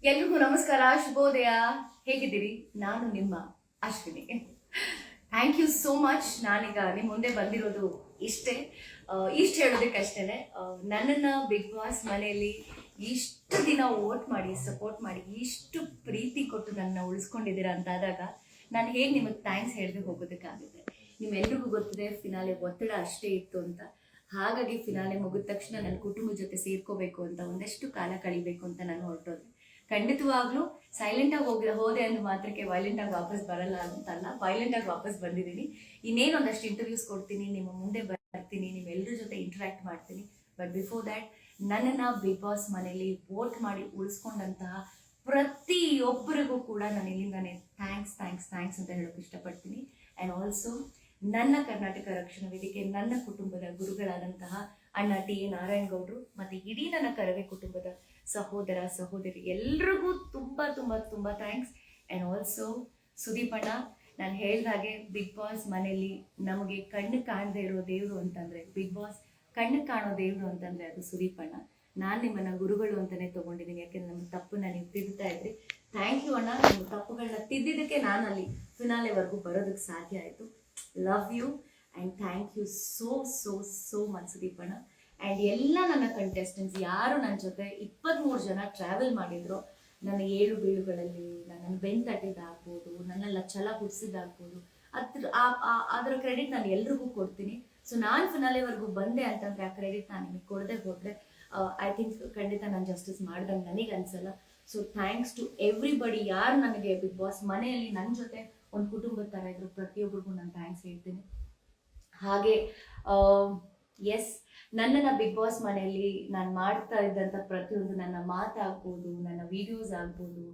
ಎಲ್ರಿಗೂ ನಮಸ್ಕಾರ, ಶುಭೋದಯ. ಹೇಗಿದ್ದೀರಿ? ನಾನು ನಿಮ್ಮ Ashwini. Thank you so much. ನಾನೀಗ ನಿಮ್ಮ ಮುಂದೆ ಬಂದಿರೋದು ಇಷ್ಟೇ ಹೇಳೋದಕ್ಕಷ್ಟೇ. ನನ್ನನ್ನು ಬಿಗ್ ಬಾಸ್ ಮನೆಯಲ್ಲಿ ಇಷ್ಟು ದಿನ ವೋಟ್ ಮಾಡಿ ಸಪೋರ್ಟ್ ಮಾಡಿ ಇಷ್ಟು ಪ್ರೀತಿ ಕೊಟ್ಟು ನನ್ನ ಉಳಿಸ್ಕೊಂಡಿದ್ದೀರಾ ಅಂತಾದಾಗ ನಾನು ಹೇಗೆ ನಿಮಗೆ ಥ್ಯಾಂಕ್ಸ್ ಹೇಳದೆ ಹೋಗೋದಕ್ಕಾಗುತ್ತೆ? ನಿಮ್ಮೆಲ್ರಿಗೂ ಗೊತ್ತಿದೆ ಫಿನಾಲೆ ಒತ್ತಡ ಅಷ್ಟೇ ಇತ್ತು ಅಂತ. ಹಾಗಾಗಿ ಫಿನಾಲೆ ಮುಗಿದ ತಕ್ಷಣ ನನ್ನ ಕುಟುಂಬದ ಜೊತೆ ಸೇರ್ಕೋಬೇಕು ಅಂತ, ಒಂದಷ್ಟು ಕಾಲ ಕಳಿಬೇಕು ಅಂತ ನಾನು ಹೊರಟೋದೆ. ಖಂಡಿತವಾಗ್ಲೂ ಸೈಲೆಂಟ್ ಆಗಿ ಹೋದೆ ಅಂದ ಮಾತ್ರಕ್ಕೆ ವೈಲೆಂಟ್ ಆಗಿ ವಾಪಸ್ ಬರಲ್ಲ ಅಂತಲ್ಲ, ವೈಲೆಂಟ್ ಆಗಿ ವಾಪಸ್ ಬಂದಿದ್ದೀನಿ. ಇನ್ನೇನು ಒಂದಷ್ಟು ಇಂಟರ್ವ್ಯೂಸ್ ಕೊಡ್ತೀನಿ, ನಿಮ್ಮ ಮುಂದೆ ಬರ್ತೀನಿ, ನಿಮ್ಮೆಲ್ಲರ ಜೊತೆ ಇಂಟ್ರಾಕ್ಟ್ ಮಾಡ್ತೀನಿ. ಬಟ್ ಬಿಫೋರ್ ದ್ಯಾಟ್, ನನ್ನನ್ನು ಬಿಗ್ ಬಾಸ್ ಮನೆಯಲ್ಲಿ ವೋಟ್ ಮಾಡಿ ಉಳಿಸ್ಕೊಂಡಂತಹ ಪ್ರತಿಯೊಬ್ಬರಿಗೂ ಕೂಡ ನಾನು ಇಲ್ಲಿಂದಾನೆ ಥ್ಯಾಂಕ್ಸ್ ಅಂತ ಹೇಳೋಕೆ ಇಷ್ಟಪಡ್ತೀನಿ. ಆ್ಯಂಡ್ ಆಲ್ಸೋ ನನ್ನ ಕರ್ನಾಟಕ ರಕ್ಷಣಾ ವೇದಿಕೆ, ನನ್ನ ಕುಟುಂಬದ ಗುರುಗಳಾದಂತಹ ಅಣ್ಣ ಟಿ ಎ ನಾರಾಯಣ ಗೌಡರು ಮತ್ತು ಇಡೀ ನನ್ನ ಕರವೇ ಕುಟುಂಬದ ಸಹೋದರ ಸಹೋದರಿ ಎಲ್ರಿಗೂ ತುಂಬ ತುಂಬ ತುಂಬ ಥ್ಯಾಂಕ್ಸ್. ಆ್ಯಂಡ್ ಆಲ್ಸೋ ಸುದೀಪ್ ಅಣ್ಣ, ನಾನು ಹೇಳ್ದಾಗೆ ಬಿಗ್ ಬಾಸ್ ಮನೆಯಲ್ಲಿ ನಮಗೆ ಕಣ್ಣು ಕಾಣದೇ ಇರೋ ದೇವರು ಅಂತಂದರೆ, ಬಿಗ್ ಬಾಸ್ ಕಣ್ಣು ಕಾಣೋ ದೇವರು ಅಂತಂದರೆ ಅದು ಸುದೀಪ್ ಅಣ್ಣ. ನಾನು ನಿಮ್ಮನ್ನು ಗುರುಗಳು ಅಂತಲೇ ತೊಗೊಂಡಿದ್ದೀನಿ, ಯಾಕೆಂದರೆ ನಮ್ಮ ತಪ್ಪನ್ನ ನೀವು ತಿದ್ದುತ್ತಾ ಇದ್ರಿ. ಥ್ಯಾಂಕ್ ಯು ಅಣ್ಣ. ನಿಮ್ಮ ತಪ್ಪುಗಳನ್ನ ತಿದ್ದಿದ್ದಕ್ಕೆ ನಾನು ಅಲ್ಲಿ ಫಿನಾಲೆವರೆಗೂ ಬರೋದಕ್ಕೆ ಸಾಧ್ಯ ಆಯಿತು. Love you and thank you so much Sudeep ಅಣ್ಣ. ಆ್ಯಂಡ್ ಎಲ್ಲ ನನ್ನ ಕಂಟೆಸ್ಟೆಂಟ್ಸ್ ಯಾರು ನನ್ನ ಜೊತೆ 23 ಜನ ಟ್ರಾವೆಲ್ ಮಾಡಿದ್ರು, ನನ್ನ ಏಳು ಬೀಳುಗಳಲ್ಲಿ ನನ್ನನ್ನು ಬೆನ್ನು ತಟ್ಟಿದ್ದಾಗ್ಬೋದು, ನನ್ನೆಲ್ಲ ಛಲ ಹುಡ್ಸಿದ್ದಾಗ್ಬೋದು, ಅದರ ಕ್ರೆಡಿಟ್ ನಾನು ಎಲ್ರಿಗೂ ಕೊಡ್ತೀನಿ. ಸೊ ನಾನು ಫಿನಾಲೆವರೆಗೂ ಬಂದೆ ಅಂತಂದರೆ ಆ ಕ್ರೆಡಿಟ್ ನಾನು ನಿಮಗೆ ಕೊಡದೆ ಹೋದರೆ ಐ ಥಿಂಕ್ ಖಂಡಿತ ನಾನು ಜಸ್ಟಿಸ್ ಮಾಡ್ದಂಗೆ ನನಗೆ ಅನಿಸಲ್ಲ. So thanks to everybody. ಯಾರು ನನಗೆ ಬಿಗ್ ಬಾಸ್ ಮನೆಯಲ್ಲಿ ನನ್ನ ಜೊತೆ ಒಂದು ಕುಟುಂಬದ ಥರ ಇದ್ರು, ಪ್ರತಿಯೊಬ್ಬರಿಗೂ ನಾನು ಥ್ಯಾಂಕ್ಸ್ ಹೇಳ್ತೀನಿ. ಹಾಗೆ ಎಸ್, ನನ್ನನ್ನು ಬಿಗ್ ಬಾಸ್ ಮನೆಯಲ್ಲಿ ನಾನು ಮಾಡ್ತಾ ಇದ್ದಂಥ ಪ್ರತಿಯೊಂದು ನನ್ನ ಮಾತಾಗ್ಬೋದು, ನನ್ನ ವಿಡಿಯೋಸ್ ಆಗ್ಬೋದು,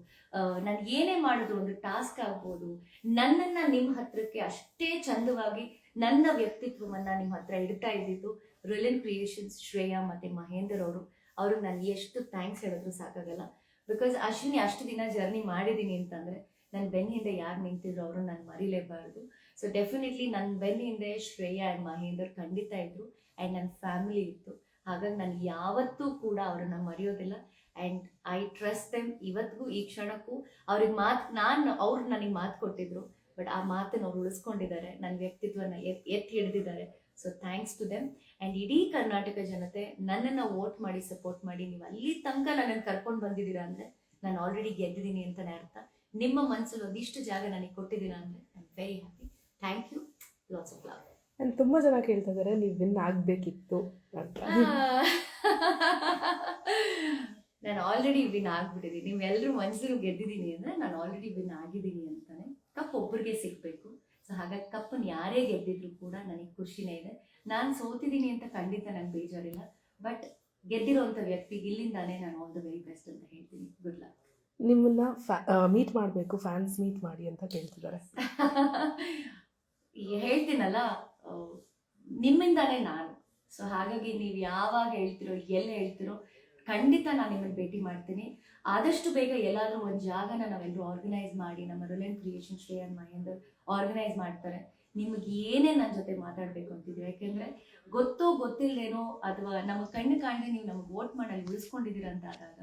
ನಾನು ಏನೇ ಮಾಡಿದ್ರು ಒಂದು ಟಾಸ್ಕ್ ಆಗ್ಬೋದು, ನನ್ನನ್ನು ನಿಮ್ಮ ಹತ್ರಕ್ಕೆ ಅಷ್ಟೇ ಚಂದವಾಗಿ ನನ್ನ ವ್ಯಕ್ತಿತ್ವವನ್ನು ನಿಮ್ಮ ಹತ್ರ ಇಡ್ತಾ ಇದ್ದಿದ್ದು ರಿಲಯನ್ ಕ್ರಿಯೇಷನ್ಸ್ ಶ್ರೇಯಾ ಮತ್ತು ಮಹೇಂದರ್ ಅವ್ರಿಗೆ ನಾನು ಎಷ್ಟು ಥ್ಯಾಂಕ್ಸ್ ಹೇಳಿದ್ರು ಸಾಕಾಗಲ್ಲ. ಬಿಕಾಸ್ ಅಶ್ವಿನಿ ಅಷ್ಟು ದಿನ ಜರ್ನಿ ಮಾಡಿದ್ದೀನಿ ಅಂತಂದರೆ ನನ್ನ ಬೆನ್ನ ಹಿಂದೆ ಯಾರು ನಿಂತಿದ್ರು ಅವರು ನಾನು ಮರಿಲೇಬಾರ್ದು. ಸೊ ಡೆಫಿನೆಟ್ಲಿ ನನ್ನ ಬೆನ್ನ ಹಿಂದೆ ಶ್ರೇಯಾ ಆ್ಯಂಡ್ ಮಹೇಂದರ್ ಖಂಡಿತ ಇದ್ದರು. ಆ್ಯಂಡ್ ನನ್ನ ಫ್ಯಾಮಿಲಿ ಇತ್ತು. ಹಾಗಾಗಿ ನಾನು ಯಾವತ್ತೂ ಕೂಡ ಅವ್ರನ್ನ ಮರೆಯೋದಿಲ್ಲ. And I trust them. ಇವತ್ತಿಗೂ ಈ ಕ್ಷಣಕ್ಕೂ ಅವ್ರಿಗೆ ಅವ್ರು ನನಗೆ ಮಾತು ಕೊಟ್ಟಿದ್ರು, ಬಟ್ ಆ ಮಾತನ್ನು ಅವ್ರು ಉಳಿಸ್ಕೊಂಡಿದ್ದಾರೆ, ನನ್ನ ವ್ಯಕ್ತಿತ್ವನ ಎತ್ತಿ ಹಿಡಿದಿದ್ದಾರೆ. So thanks to them. And ಇಡೀ ಕರ್ನಾಟಕ ಜನತೆ ನನ್ನನ್ನು ವೋಟ್ ಮಾಡಿ ಸಪೋರ್ಟ್ ಮಾಡಿ ನೀವು ಅಲ್ಲಿ ತನಕ ನನ್ನನ್ನು ಕರ್ಕೊಂಡು ಬಂದಿದ್ದೀರಾ ಅಂದರೆ ನಾನು ಆಲ್ರೆಡಿ ಗೆದ್ದಿದ್ದೀನಿ ಅಂತಲೇ ಅರ್ಥ. ನಿಮ್ಮ ಮನಸ್ಸಲ್ಲಿ ಒಂದಿಷ್ಟು ಜಾಗ ನನಗೆ ಕೊಟ್ಟಿದ್ದೀರಾ ಅಂದರೆ I am very happy. Thank you. Lots of love. And ತುಂಬ ಜನ ಕೇಳ್ತಾ ಇದ್ದಾರೆ ನೀವು ವಿನ್ ಆಗಬೇಕಿತ್ತು ಅಂತ. ನಾನು ಆಲ್ರೆಡಿ ವಿನ್ ಆಗಿಬಿಟ್ಟಿದ್ದೀನಿ. ನೀವೆಲ್ಲರೂ ಮನಸ್ಸನ್ನು ಗೆದ್ದಿದ್ದೀನಿ ಅಂದರೆ ನಾನು ಆಲ್ರೆಡಿ ವಿನ್ ಆಗಿದ್ದೀನಿ ಅಂತಲೇ. ಕಪ್ ಒಬ್ಬರಿಗೆ ಸಿಗಬೇಕು. ಸೊ ಹಾಗಾಗಿ ಕಪ್ಪನ್ನು ಯಾರೇ ಗೆದ್ದಿದ್ರು ಕೂಡ ನನಗೆ ಖುಷಿನೇ ಇದೆ. ನಾನು ಸೋತಿದ್ದೀನಿ ಅಂತ ಖಂಡಿತ ನನಗೆ ಬೇಜಾರಿಲ್ಲ. ಬಟ್ ಗೆದ್ದಿರೋಂಥ ವ್ಯಕ್ತಿಗೆ ಇಲ್ಲಿಂದಾನೇ ನಾನು ಆಲ್ ದ ವೆರಿ ಬೆಸ್ಟ್ ಅಂತ ಹೇಳ್ತೀನಿ. Good luck. ನಿಮ್ಮನ್ನು ಮೀಟ್ ಮಾಡಬೇಕು, ಫ್ಯಾನ್ಸ್ ಮೀಟ್ ಮಾಡಿ ಅಂತ ಕೇಳ್ತಿದ್ದಾರೆ. ಹೇಳ್ತೀನಲ್ಲ, ನಿಮ್ಮಿಂದಾನೇ ನಾನು. ಸೊ ಹಾಗಾಗಿ ನೀವು ಯಾವಾಗ ಹೇಳ್ತಿರೋ, ಎಲ್ಲಿ ಹೇಳ್ತಿರೋ, ಖಂಡಿತ ನಾನು ನಿಮ್ಮನ್ನು ಭೇಟಿ ಮಾಡ್ತೀನಿ. ಆದಷ್ಟು ಬೇಗ ಎಲ್ಲಾದರೂ ಒಂದು ಜಾಗನ ನಾವೆಲ್ಲರೂ ಆರ್ಗನೈಸ್ ಮಾಡಿ, ನಮ್ಮ ರಿಲಯನ್ ಕ್ರಿಯೇಷನ್ ಶ್ರೇಯಾ ಮಹೇಂದರ್ ಆರ್ಗನೈಸ್ ಮಾಡ್ತಾರೆ. ನಿಮಗೆ ಏನೇ ನನ್ನ ಜೊತೆ ಮಾತಾಡಬೇಕು ಅಂತಿದ್ದೀವಿ, ಯಾಕೆಂದರೆ ಗೊತ್ತೋ ಗೊತ್ತಿಲ್ಲದೇನೋ ಅಥವಾ ನಮಗೆ ಕಣ್ಣು ಕಾಣದೆ ನೀವು ನಮಗೆ ವೋಟ್ ಮಾಡಿ ಅಲ್ಲಿ ಉಳಿಸ್ಕೊಂಡಿದ್ದೀರ ಅಂತ ಆದಾಗ,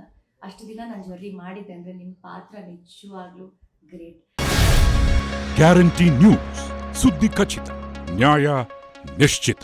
ಅಷ್ಟು ದಿನ ನಾನು ಜರ್ನಿ ಮಾಡಿದ್ದೆ ಅಂದರೆ ನಿಮ್ಮ ಪಾತ್ರ ನಿಜವಾಗ್ಲೂ ಗ್ರೇಟ್. ಗ್ಯಾರಂಟಿ ನ್ಯೂಸ್, ಸುದ್ದಿ ಖಚಿತ, ನ್ಯಾಯ ನಿಶ್ಚಿತ.